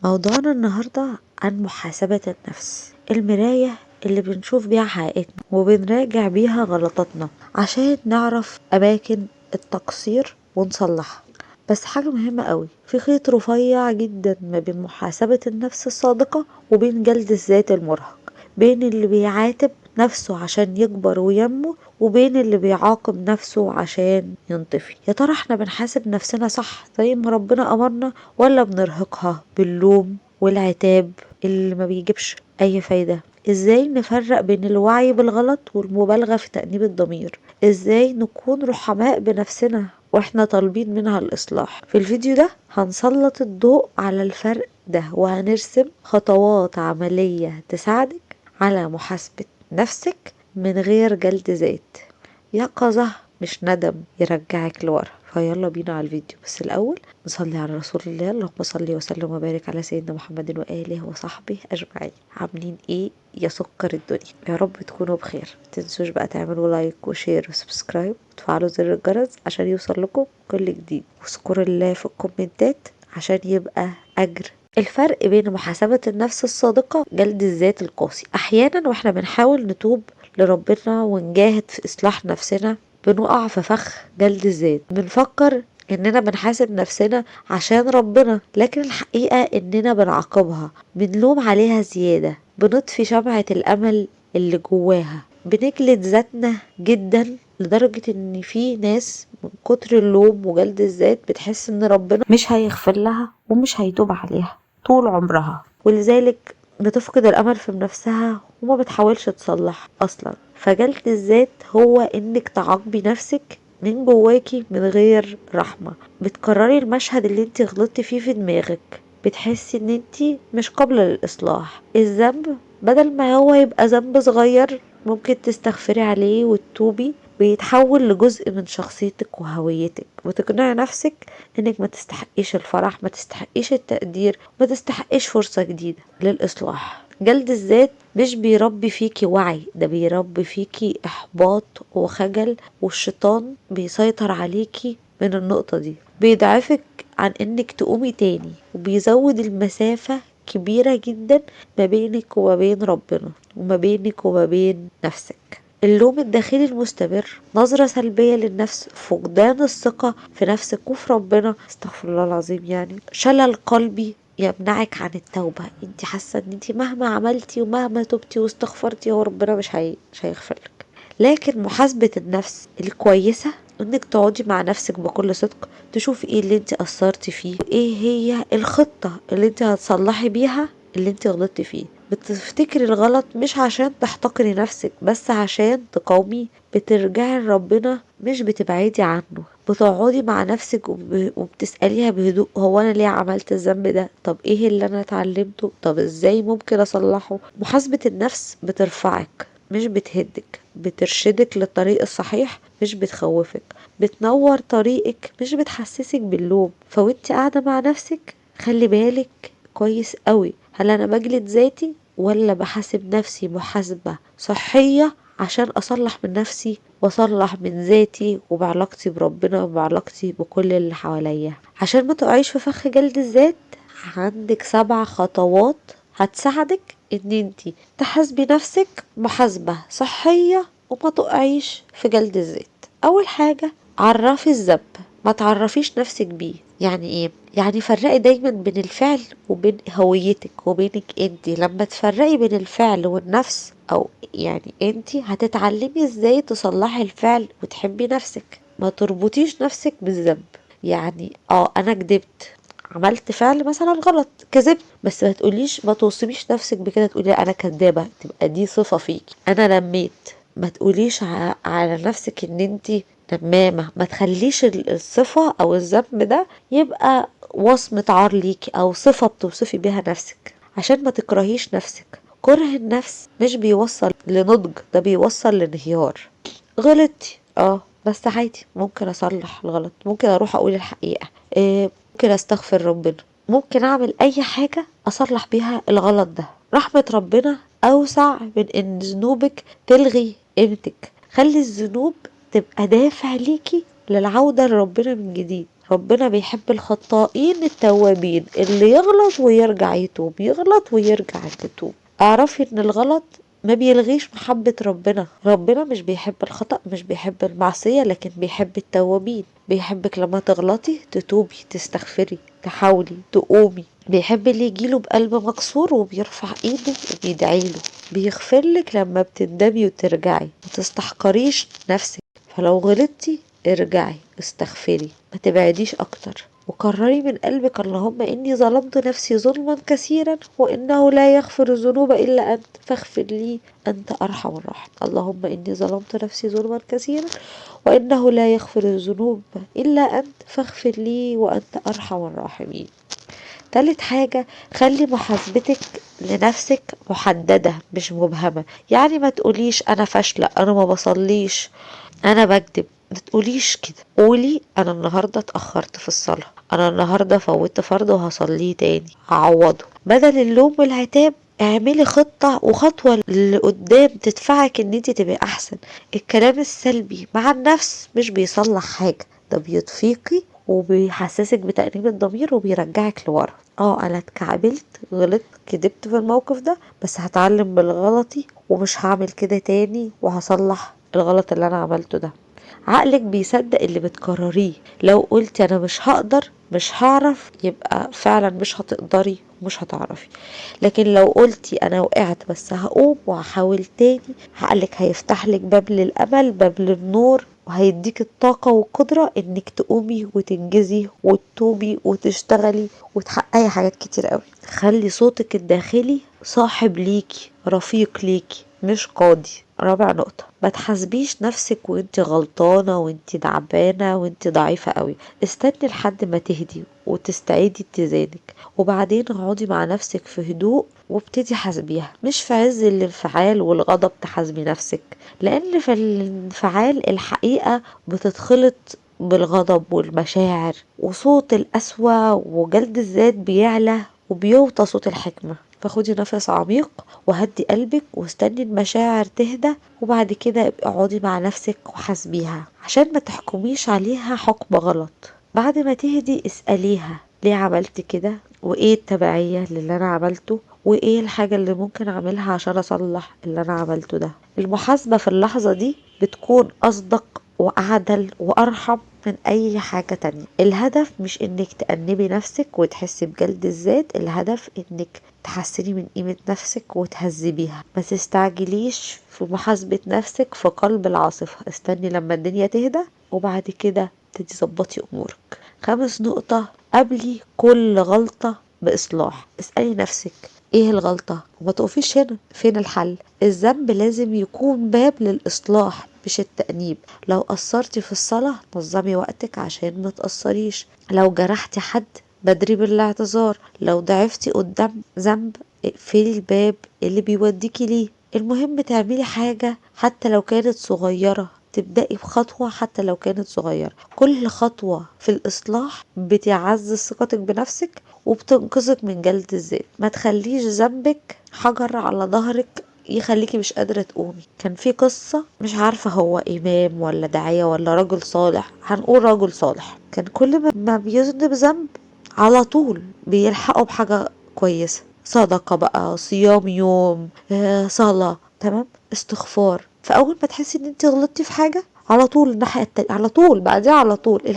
موضوعنا النهاردة عن محاسبة النفس، المراية اللي بنشوف بيها حقيقتنا وبنراجع بيها غلطاتنا عشان نعرف أماكن التقصير ونصلحها. بس حاجة مهمة قوي، في خيط رفيع جدا ما بين محاسبة النفس الصادقة وبين جلد الذات المرهق، بين اللي بيعاتب نفسه عشان يكبر وينمو وبين اللي بيعاقب نفسه عشان ينطفي. يا ترى احنا بنحاسب نفسنا صح زي ما ربنا أمرنا، ولا بنرهقها باللوم والعتاب اللي ما بيجيبش أي فايدة؟ ازاي نفرق بين الوعي بالغلط والمبالغة في تأنيب الضمير؟ ازاي نكون رحماء بنفسنا واحنا طالبين منها الإصلاح؟ في الفيديو ده هنسلط الضوء على الفرق ده وهنرسم خطوات عملية تساعدك على محاسبة نفسك من غير جلد ذات، يقظة مش ندم يرجعك لورا. فيلا بينا على الفيديو، بس الأول نصلي على رسول الله. اللهم صل وسلم وبارك على سيدنا محمد وآله وصحبه أجمعين. عاملين ايه يا سكر الدنيا؟ يا رب تكونوا بخير. متنسوش بقى تعملوا لايك وشير وسبسكرايب وتفعلوا زر الجرس عشان يوصل لكم كل جديد، واذكروا الله في الكومنتات عشان يبقى أجر. الفرق بين محاسبة النفس الصادقة جلد الذات القاسي. أحيانا واحنا بنحاول نتوب لربنا ونجاهد في إصلاح نفسنا بنقع في فخ جلد الذات، بنفكر إننا بنحاسب نفسنا عشان ربنا، لكن الحقيقة إننا بنعاقبها، بنلوم عليها زيادة، بنطفي شمعة الأمل اللي جواها، بنجلد ذاتنا جدا لدرجة إن في ناس من كتر اللوم وجلد الذات بتحس إن ربنا مش هيغفر لها ومش هيتوب عليها طول عمرها، ولذلك بتفقد الأمل في نفسها وما بتحاولش تصلح أصلا. فجلد الذات هو إنك تعاقبي نفسك من جواكي من غير رحمة، بتكرري المشهد اللي انت غلطتي فيه في دماغك، بتحسي ان انت مش قابلة للإصلاح. الذنب بدل ما هو يبقى ذنب صغير ممكن تستغفري عليه وتتوبي، بيتحول لجزء من شخصيتك وهويتك، وتقنعي نفسك انك ما تستحقيش الفرح، ما تستحقيش التقدير، ما تستحقيش فرصة جديدة للإصلاح. جلد الذات مش بيربي فيكي وعي، ده بيربي فيكي إحباط وخجل، والشيطان بيسيطر عليكي من النقطة دي، بيضعفك عن انك تقومي تاني، وبيزود المسافة كبيرة جدا ما بينك وما بين ربنا وما بينك وما بين نفسك. اللوم الداخلي المستمر، نظرة سلبية للنفس، فقدان الثقة في نفسك وفي ربنا، استغفر الله العظيم، يعني شلل قلبي يمنعك عن التوبة. انت حاسة ان انت مهما عملتي ومهما تبتي واستغفرتي هو ربنا مش هيغفر لك. لكن محاسبة النفس الكويسة انك تقعدي مع نفسك بكل صدق، تشوفي ايه اللي انت قصرتي فيه، ايه هي الخطة اللي انت هتصلحي بيها اللي انت غلطتي فيه. بتفتكري الغلط مش عشان تحتقري نفسك بس عشان تقاومي، بترجعي لربنا مش بتبعدي عنه، بتقعدي مع نفسك وبتسأليها بهدوء، هو انا ليه عملت الذنب ده؟ طب ايه اللي انا اتعلمته؟ طب ازاي ممكن اصلحه؟ محاسبة النفس بترفعك مش بتهدك، بترشدك للطريق الصحيح مش بتخوفك، بتنور طريقك مش بتحسسك باللوم. فوانت قاعدة مع نفسك خلي بالك كويس قوي، هل انا بجلد ذاتي ولا بحاسب نفسي محاسبة صحية عشان اصلح من نفسي واصلح من ذاتي وبعلاقتي بربنا وبعلاقتي بكل اللي حواليا. عشان ما تقعيش في فخ جلد الذات عندك 7 خطوات هتساعدك ان انتي تحاسبي نفسك محاسبة صحية وما تقعيش في جلد الذات. اول حاجة، عرفي الذنب، ما تعرفيش نفسك بيه. يعني ايه؟ يعني فرقي دايما بين الفعل وبين هويتك وبينك انتي. لما تفرقي بين الفعل والنفس، او يعني انتي هتتعلمي ازاي تصلحي الفعل وتحبي نفسك. ما تربطيش نفسك بالذنب. يعني انا كدبت، عملت فعل مثلا غلط، كذبت، بس ما تقوليش، ما توصميش نفسك بكده تقولي انا كدابة، تبقى دي صفة فيكي. انا نميت، ما تقوليش على نفسك ان انتي نمامة. ما تخليش الصفة او الذنب ده يبقى وصمة عار ليكي او صفة بتوصفي بيها نفسك، عشان ما تكرهيش نفسك. كره النفس مش بيوصل لنضج، ده بيوصل لانهيار. غلطتي بس عادي، ممكن اصلح الغلط، ممكن اروح اقول الحقيقة، ممكن استغفر ربنا، ممكن اعمل اي حاجة اصلح بيها الغلط ده. رحمة ربنا اوسع من ان ذنوبك تلغي قيمتك. خلي الذنوب تبقى دافع ليكي للعودة لربنا من جديد. ربنا بيحب الخطائين التوابين، اللي يغلط ويرجع يتوب، يغلط ويرجع يتوب. اعرفي ان الغلط ما بيلغيش محبة ربنا. ربنا مش بيحب الخطأ، مش بيحب المعصية، لكن بيحب التوابين. بيحبك لما تغلطي تتوبي، تستغفري، تحاولي، تقومي. بيحب اللي يجيله بقلب مكسور وبيرفع ايده وبيدعيله. بيغفرلك لما بتندمي وترجعي، متستحقريش نفسك. فلو غلطتي ارجعي، استغفري، ما تبعديش اكتر، وقرري من قلبك: اللهم إني ظلمت نفسي ظلما كثيرا وإنه لا يغفر الذنوب إلا أنت فاغفر لي أنت أرحم الراحمين. اللهم إني ظلمت نفسي ظلما كثيرا وإنه لا يغفر الذنوب إلا أنت فاغفر لي وأنت أرحم الراحمين. تالت حاجة، خلي محاسبتك لنفسك محددة مش مبهمة. يعني ما تقوليش أنا فاشلة، أنا ما بصليش، أنا بكذب. ما تقوليش كده. قولي: أنا النهاردة اتأخرت في الصلاة، أنا النهاردة فوتت فرض وهصليه تاني، هعوضه. بدل اللوم والعتاب اعملي خطة وخطوة لقدام تدفعك ان انت تبقي احسن. الكلام السلبي مع النفس مش بيصلح حاجة، ده بيطفيكي وبيحسسك بتأنيب الضمير وبيرجعك لورا. انا اتكعبلت، غلطت، كدبت في الموقف ده، بس هتعلم من غلطي ومش هعمل كده تاني وهصلح الغلط اللي انا عملته ده. عقلك بيصدق اللي بتكرريه. لو قلتي انا مش هقدر، مش هعرف، يبقى فعلا مش هتقدري ومش هتعرفي. لكن لو قلتي انا وقعت بس هقوم وهحاول تاني، عقلك هيفتح لك باب للامل، باب للنور، وهيديك الطاقة والقدرة انك تقومي وتنجزي وتتوبي وتشتغلي وتحققي حاجات كتير قوي. خلي صوتك الداخلي صاحب ليكي، رفيق ليكي، مش قاضي. رابع نقطة، ما تحاسبيش نفسك وانت غلطانة وانت تعبانة وانت ضعيفة قوي. استني لحد ما تهدي وتستعيدي اتزانك، وبعدين اقعدي مع نفسك في هدوء وابتدي حاسبيها. مش في عز الانفعال والغضب تحاسبي نفسك، لان في الانفعال الحقيقة بتتخلط بالغضب والمشاعر، وصوت القسوة وجلد الذات بيعلى وبيوطى صوت الحكمة. فخدي نفس عميق وهدي قلبك واستني المشاعر تهدى، وبعد كده ابقي اقعدي مع نفسك وحاسبيها عشان ما تحكميش عليها حكم غلط. بعد ما تهدي اسأليها: ليه عملت كده؟ وايه التبعية للي انا عملته؟ وايه الحاجة اللي ممكن اعملها عشان اصلح اللي انا عملته ده؟ المحاسبة في اللحظة دي بتكون اصدق واعدل وارحم من اي حاجة تانية. الهدف مش انك تأنبي نفسك وتحسي بجلد الذات، الهدف انك تحسني من قيمة نفسك وتهذبيها. ما تستعجليش في محاسبة نفسك في قلب العاصفة، استني لما الدنيا تهدى وبعد كده تبتدي تظبطي امورك. خامس نقطة، قبلي كل غلطة بإصلاح. اسألي نفسك: ايه الغلطة؟ وما تقفيش هنا، فين الحل؟ الذنب لازم يكون باب للإصلاح مش التأنيب. لو قصرتي في الصلاة نظمي وقتك عشان ما تقصريش. لو جرحتي حد بدري بالاعتذار. لو ضعفتي قدام ذنب اقفلي الباب اللي بيوديكي ليه. المهم تعملي حاجة حتى لو كانت صغيرة، تبدأي بخطوة حتى لو كانت صغيرة. كل خطوة في الإصلاح بتعزز ثقتك بنفسك وبتنقذك من جلد الذات. ما تخليش ذنبك حجر على ظهرك يخليكي مش قادرة تقومي. كان في قصة، مش عارفة هو إمام ولا داعية ولا رجل صالح، هنقول رجل صالح، كان كل ما بيذنب ذنب على طول بيلحقوا بحاجة كويسة، صدقة بقى، صيام يوم، صلاة، تمام، استغفار. فأول ما تحسي ان انت غلطتي في حاجة، على طول الناحية التانية، على طول بعدها على طول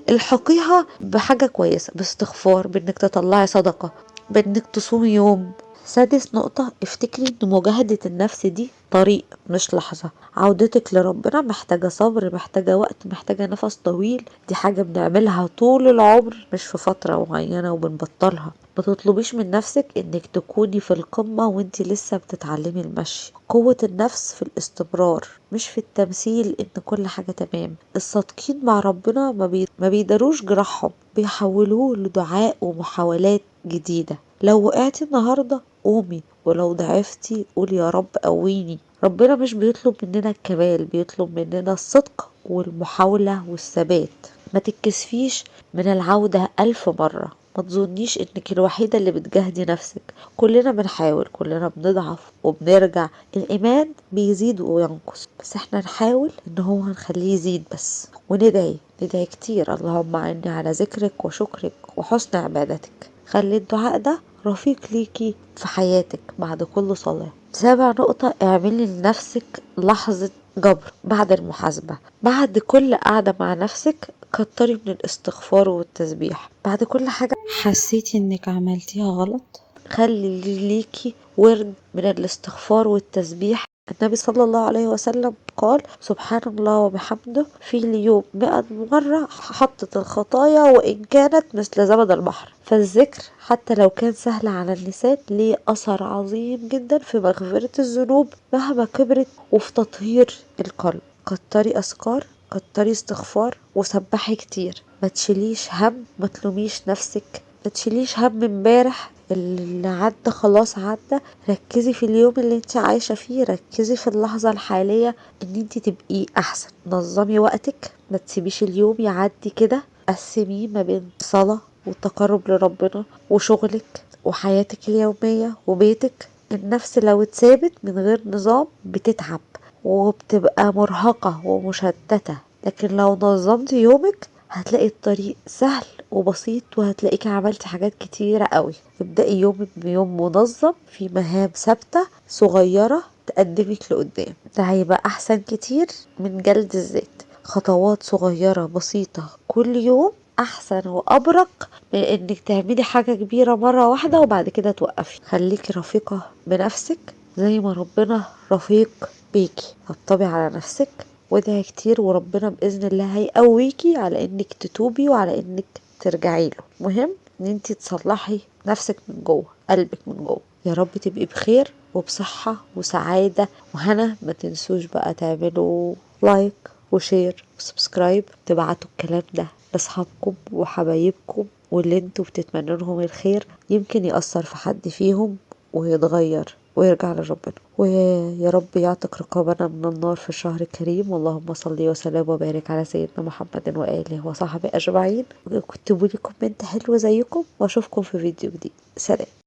الحقيها بحاجة كويسة، باستغفار، بانك تطلعي صدقة، بانك تصومي يوم. سادس نقطة، افتكري ان مجاهدة النفس دي طريق مش لحظة. عودتك لربنا محتاجة صبر، محتاجة وقت، محتاجة نفس طويل. دي حاجة بنعملها طول العمر مش في فترة معينة وبنبطلها. ما تطلبيش من نفسك انك تكوني في القمة وانت لسه بتتعلمي المشي. قوة النفس في الاستمرار مش في التمثيل ان كل حاجة تمام. الصادقين مع ربنا ما بيداروش جراحهم، بيحولوه لدعاء ومحاولات جديدة. لو وقعتي النهاردة قومي، ولو ضعفتي قولي يا رب قويني. ربنا مش بيطلب مننا الكمال، بيطلب مننا الصدق والمحاولة والثبات. ما تتكسفيش من العودة 1000 مرة. ما تظنيش انك الوحيدة اللي بتجاهدي نفسك. كلنا بنحاول، كلنا بنضعف وبنرجع. الإيمان بيزيد وينقص، بس احنا نحاول ان هو نخليه يزيد بس، وندعي ادعي كتير اللهم عني على ذكرك وشكرك وحسن عبادتك. خلي الدعاء ده رفيق ليكي في حياتك بعد كل صلاة. 7 نقطة، اعملي لنفسك لحظة جبر بعد المحاسبة. بعد كل قعدة مع نفسك كتري من الاستغفار والتسبيح. بعد كل حاجة حسيتي انك عملتيها غلط، خلي ليكي ورد من الاستغفار والتسبيح. النبي صلى الله عليه وسلم قال: سبحان الله وبحمده في اليوم 100 مرة حطت الخطايا وإن كانت مثل زبد البحر. فالذكر حتى لو كان سهل على اللسان ليه أثر عظيم جدا في مغفرة الذنوب مهما كبرت وفي تطهير القلب. كتري أذكار، كتري استغفار، وسبحي كتير. ما تشيليش هم، ما تلوميش نفسك، ما تشيليش هم امبارح، اللي عدى خلاص عدى. ركزي في اليوم اللي انت عايشة فيه، ركزي في اللحظة الحالية ان انت تبقي احسن. نظمي وقتك، ما تسيبيش اليوم يعدي كده. قسميه ما بين صلاة والتقرب لربنا وشغلك وحياتك اليومية وبيتك. النفس لو اتثابت من غير نظام بتتعب وبتبقى مرهقة ومشتتة، لكن لو نظمت يومك هتلاقي الطريق سهل وبسيط، وهتلاقيكي عملتي حاجات كتيرة قوي. ابدأي يومك بيوم منظم في مهام ثابتة صغيرة تقدمك لقدام. ده هيبقى أحسن كتير من جلد الذات. خطوات صغيرة بسيطة كل يوم أحسن وأبرك من إنك تعملي حاجة كبيرة مرة واحدة وبعد كده توقفي. خليكي رفيقة بنفسك زي ما ربنا رفيق بيكي. طبطبي على نفسك وادعي كتير، وربنا بإذن الله هيقويكي على انك تتوبي وعلى انك ترجعي له. مهم ان انت تصلحي نفسك من جوه، قلبك من جوه. يا رب تبقي بخير وبصحة وسعادة وهنا. ما تنسوش بقى تعملوا لايك وشير وسبسكرايب، تبعتوا الكلام ده لاصحابكم وحبايبكم واللي انتوا بتتمنوا لهم الخير، يمكن يأثر في حد فيهم ويتغير ويرجع لربنا. ويا رب يعتق رقابنا من النار في الشهر الكريم. اللهم صل وسلم وبارك على سيدنا محمد وآله وصحبه أجمعين. اكتبوا لي كومنت حلو زيكم واشوفكم في فيديو جديد. سلام.